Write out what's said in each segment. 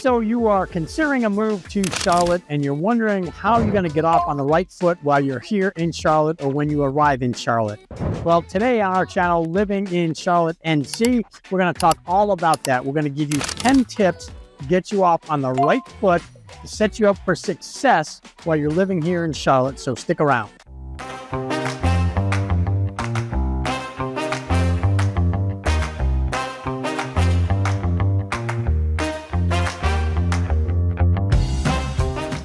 So you are considering a move to Charlotte and you're wondering how you're going to get off on the right foot while you're here in Charlotte or when you arrive in Charlotte. Well, today on our channel, Living in Charlotte, NC, we're going to talk all about that. We're going to give you 10 tips to get you off on the right foot to set you up for success while you're living here in Charlotte. So stick around.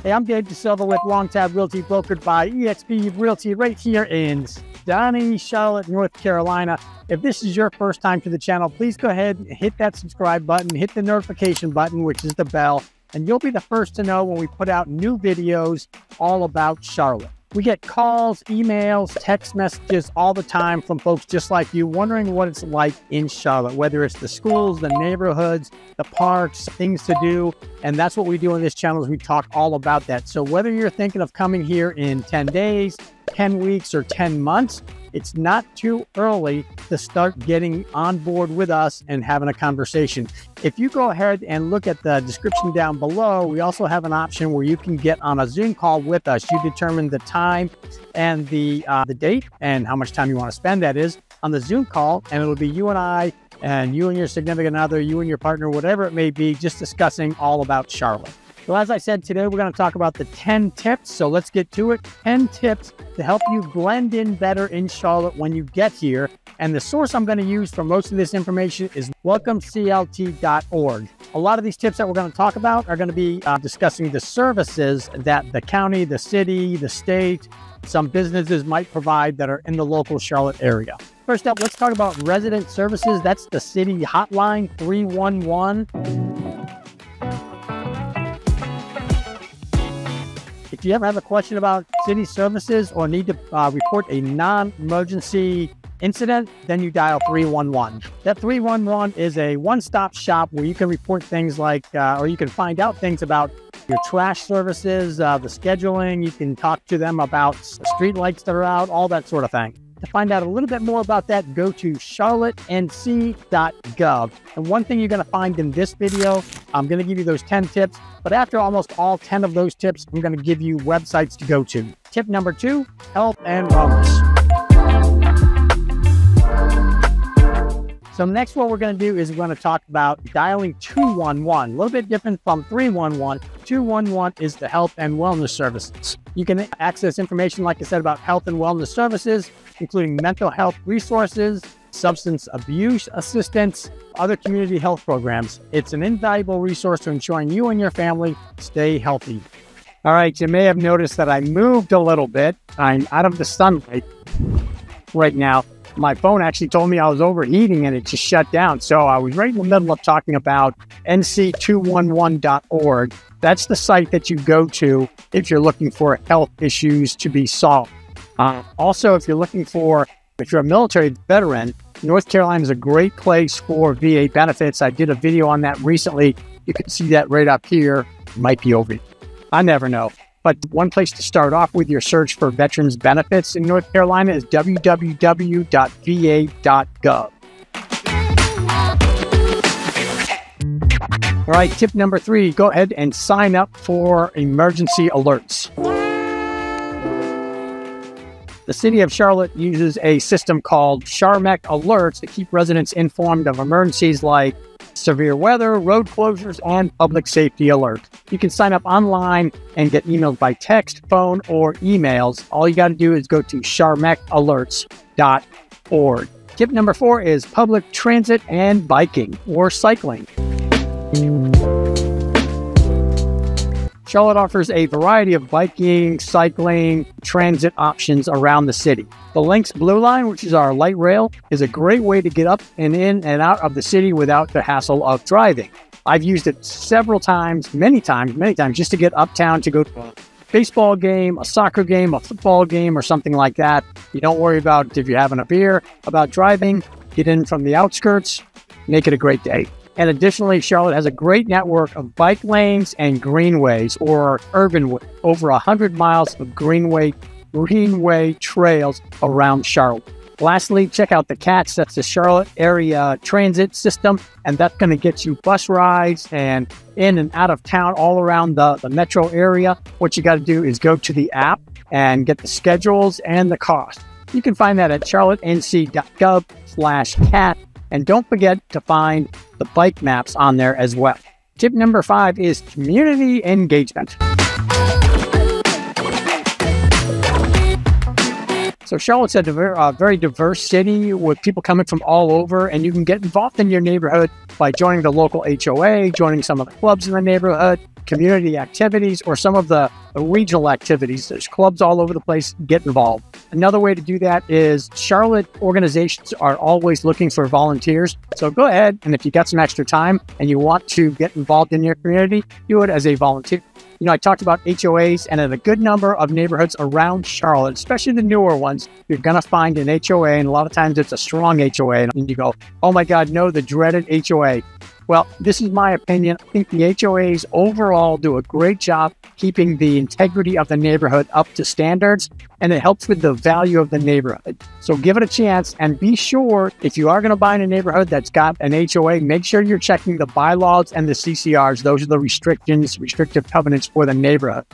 Hey, I'm Dave DeSilva with Long Tab Realty, brokered by eXp Realty right here in sunny Charlotte, North Carolina. If this is your first time to the channel, please go ahead and hit that subscribe button, hit the notification button, which is the bell, and you'll be the first to know when we put out new videos all about Charlotte. We get calls, emails, text messages all the time from folks just like you wondering what it's like in Charlotte, whether it's the schools, the neighborhoods, the parks, things to do. And that's what we do on this channel is we talk all about that. So whether you're thinking of coming here in 10 days, 10 weeks, or 10 months, it's not too early to start getting on board with us and having a conversation. If you go ahead and look at the description down below, we also have an option where you can get on a Zoom call with us. You determine the time and the date and how much time you want to spend, that is, on the Zoom call. And it'll be you and I and you and your significant other, you and your partner, whatever it may be, just discussing all about Charlotte. So as I said, today we're going to talk about the 10 tips. So let's get to it. 10 tips to help you blend in better in Charlotte when you get here. And the source I'm going to use for most of this information is welcomeclt.org. A lot of these tips that we're going to talk about are going to be discussing the services that the county, the city, the state, some businesses might provide that are in the local Charlotte area. First up, let's talk about resident services. That's the city hotline, 311. If you ever have a question about city services or need to report a non-emergency incident, then you dial 311. That 311 is a one-stop shop where you can report things like, or you can find out things about your trash services, the scheduling. You can talk to them about the street lights that are out, all that sort of thing. To find out a little bit more about that, go to charlottenc.gov. And one thing you're going to find in this video, I'm going to give you those 10 tips, but after almost all 10 of those tips, I'm going to give you websites to go to. Tip number 2, health and wellness. So next, what we're going to do is we're going to talk about dialing 211, a little bit different from 311. 211 is the health and wellness services. You can access information, like I said, about health and wellness services, including mental health resources, substance abuse assistance, other community health programs. It's an invaluable resource to ensuring you and your family stay healthy. All right, you may have noticed that I moved a little bit. I'm out of the sunlight right now. My phone actually told me I was overheating and it just shut down. So I was right in the middle of talking about nc211.org. That's the site that you go to if you're looking for health issues to be solved. Also, if you're a military veteran, North Carolina is a great place for VA benefits. I did a video on that recently. You can see that right up here. It might be over. I never know. But one place to start off with your search for veterans benefits in North Carolina is www.va.gov. All right, tip number 3, go ahead and sign up for emergency alerts. The city of Charlotte uses a system called CharMec Alerts to keep residents informed of emergencies like severe weather, road closures, and public safety alert. You can sign up online and get emails by text, phone, or emails. All you got to do is go to charmecalerts.org. Tip number 4 is public transit and biking or cycling. Charlotte offers a variety of biking, cycling, transit options around the city. The Lynx Blue Line, which is our light rail, is a great way to get up and in and out of the city without the hassle of driving. I've used it several times, many times, just to get uptown to go to a baseball game, a soccer game, a football game, or something like that. You don't worry about, if you're having a beer, about driving. Get in from the outskirts, make it a great day. And additionally, Charlotte has a great network of bike lanes and greenways, or urban, over 100 miles of greenway trails around Charlotte. Lastly, check out the CATS. That's the Charlotte Area Transit System, and that's going to get you bus rides and in and out of town all around the metro area. What you got to do is go to the app and get the schedules and the cost. You can find that at charlottenc.gov/CAT, and don't forget to find the bike maps on there as well. Tip number 5 is community engagement. So Charlotte's a very diverse city with people coming from all over, and you can get involved in your neighborhood by joining the local HOA, joining some of the clubs in the neighborhood, community activities, or some of the regional activities. There's clubs all over the place. Get involved. Another way to do that is Charlotte organizations are always looking for volunteers. So go ahead, and if you got some extra time and you want to get involved in your community, do it as a volunteer. You know, I talked about HOAs, and in a good number of neighborhoods around Charlotte, especially the newer ones, you're going to find an HOA, and a lot of times it's a strong HOA, and you go, oh my God, no, the dreaded HOA. Well, this is my opinion. I think the HOAs overall do a great job keeping the integrity of the neighborhood up to standards, and it helps with the value of the neighborhood. So give it a chance, and be sure, if you are going to buy in a neighborhood that's got an HOA, make sure you're checking the bylaws and the CCRs. Those are the restrictive covenants for the neighborhood.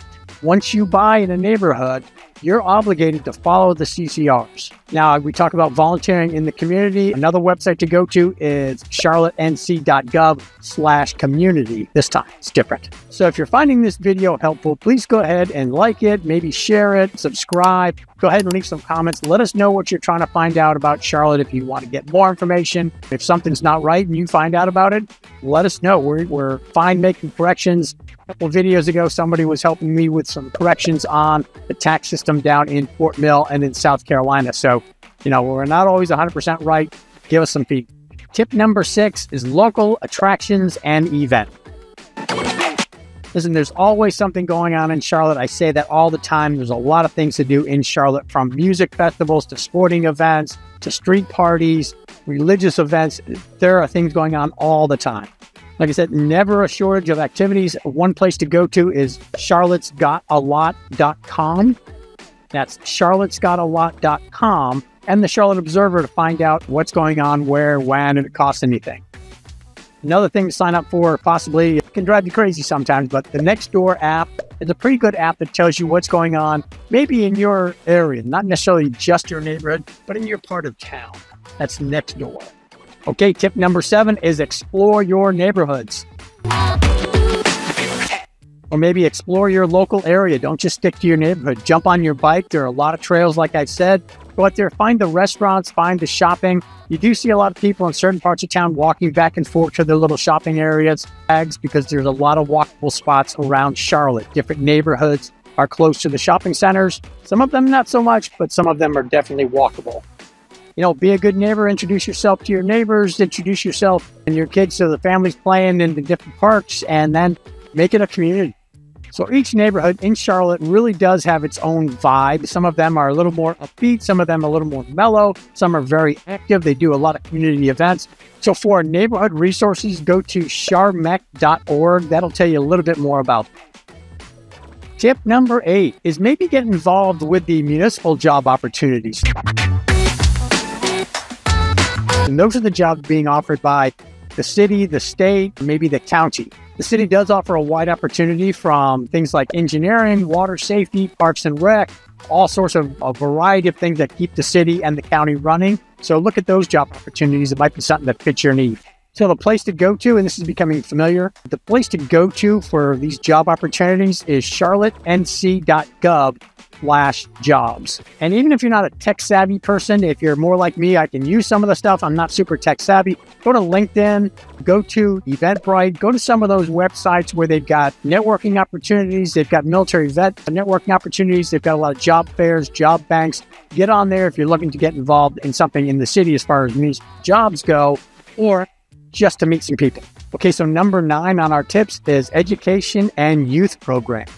Once you buy in a neighborhood, you're obligated to follow the CCRs. Now, we talk about volunteering in the community. Another website to go to is charlottenc.gov/community. This time, it's different. So if you're finding this video helpful, please go ahead and like it, maybe share it, subscribe. Go ahead and leave some comments. Let us know what you're trying to find out about Charlotte. If you want to get more information, if something's not right and you find out about it, let us know. We're fine making corrections. A couple of videos ago, somebody was helping me with some corrections on the tax system down in Fort Mill and in South Carolina. So, you know, we're not always 100% right. Give us some feedback. Tip number 6 is local attractions and events. Listen, there's always something going on in Charlotte. I say that all the time. There's a lot of things to do in Charlotte, from music festivals to sporting events to street parties, religious events. There are things going on all the time. Like I said, never a shortage of activities. One place to go to is charlottesgotalot.com. That's charlottesgotalot.com, and the Charlotte Observer to find out what's going on, where, when, and it costs anything. Another thing to sign up for, possibly, it can drive you crazy sometimes, but the Nextdoor app is a pretty good app that tells you what's going on, maybe in your area, not necessarily just your neighborhood, but in your part of town. That's Nextdoor. Okay, tip number 7 is explore your neighborhoods. Or maybe explore your local area. Don't just stick to your neighborhood. Jump on your bike. There are a lot of trails, like I said. Go out there, find the restaurants, find the shopping. You do see a lot of people in certain parts of town walking back and forth to their little shopping areas, because there's a lot of walkable spots around Charlotte. Different neighborhoods are close to the shopping centers. Some of them not so much, but some of them are definitely walkable. You know, be a good neighbor, introduce yourself to your neighbors, introduce yourself and your kids to the families playing in the different parks, and then make it a community. So each neighborhood in Charlotte really does have its own vibe. Some of them are a little more upbeat, some of them a little more mellow, some are very active. They do a lot of community events. So for neighborhood resources, go to charmec.org. That'll tell you a little bit more about them. Tip number 8 is maybe get involved with the municipal job opportunities. And those are the jobs being offered by the city, the state, maybe the county. The city does offer a wide opportunity, from things like engineering, water safety, parks and rec, all sorts of a variety of things that keep the city and the county running. So look at those job opportunities. It might be something that fits your need. So the place to go to, and this is becoming familiar, the place to go to for these job opportunities is charlottenc.gov/jobs. And even if you're not a tech savvy person, if you're more like me, I can use some of the stuff. I'm not super tech savvy. Go to LinkedIn, go to Eventbrite, go to some of those websites where they've got networking opportunities. They've got military vet networking opportunities. They've got a lot of job fairs, job banks. Get on there if you're looking to get involved in something in the city as far as jobs go, or just to meet some people. Okay, so number 9 on our tips is education and youth programs.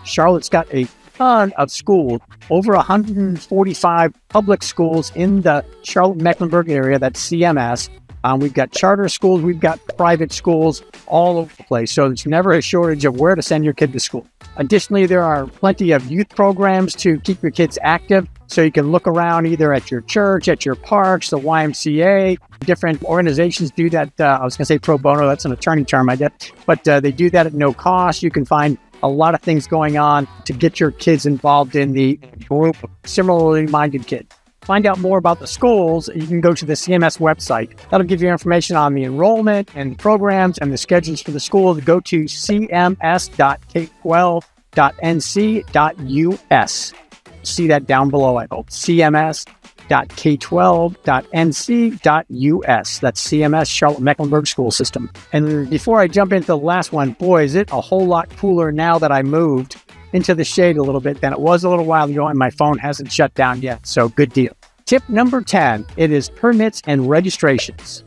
Charlotte's got a ton of schools, over 145 public schools in the Charlotte-Mecklenburg area, that's CMS. We've got charter schools, we've got private schools all over the place. So there's never a shortage of where to send your kid to school. Additionally, there are plenty of youth programs to keep your kids active. So you can look around either at your church, at your parks, the YMCA. Different organizations do that. I was going to say pro bono. That's an attorney term, I guess. But they do that at no cost. You can find a lot of things going on to get your kids involved in the group of similarly minded kids. Find out more about the schools, you can go to the CMS website. That'll give you information on the enrollment and programs and the schedules for the schools. Go to cms.k12.nc.us. See that down below, I hope. cms.k12.nc.us. That's CMS, Charlotte-Mecklenburg School System. And before I jump into the last one, boy, is it a whole lot cooler now that I moved into the shade a little bit than it was a little while ago, and my phone hasn't shut down yet, so good deal. Tip number 10, it is permits and registrations.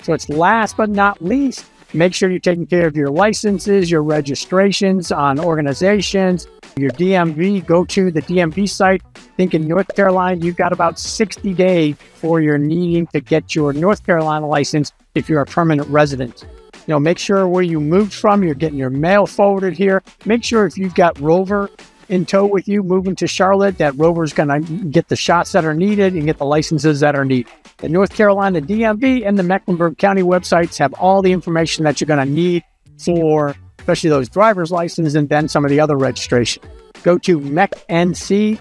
So it's last but not least, make sure you're taking care of your licenses, your registrations on organizations, your DMV. Go to the DMV site. I think in North Carolina, you've got about 60 days before you're needing to get your North Carolina license if you're a permanent resident. You know, make sure where you moved from, you're getting your mail forwarded here. Make sure if you've got Rover in tow with you moving to Charlotte, that Rover's going to get the shots that are needed and get the licenses that are needed. The North Carolina DMV and the Mecklenburg County websites have all the information that you're going to need for especially those driver's licenses and then some of the other registration. Go to mecnc.gov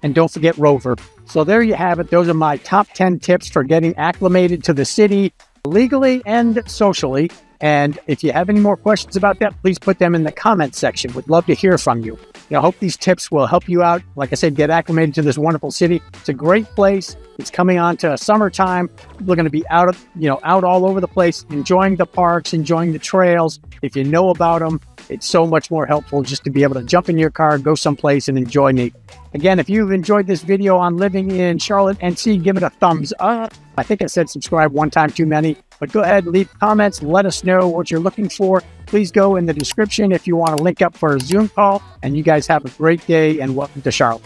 and don't forget Rover. So there you have it. Those are my top 10 tips for getting acclimated to the city legally and socially. And if you have any more questions about that, please put them in the comment section. We'd love to hear from you. I hope these tips will help you out. Like I said, get acclimated to this wonderful city. It's a great place. It's coming on to summertime. We're going to be out all over the place, enjoying the parks, enjoying the trails. If you know about them, it's so much more helpful just to be able to jump in your car, go someplace and enjoy nature. Again, if you've enjoyed this video on living in Charlotte, NC, give it a thumbs up. I think I said subscribe one time too many, but go ahead and leave comments. Let us know what you're looking for. Please go in the description if you want to link up for a Zoom call. And you guys have a great day and welcome to Charlotte.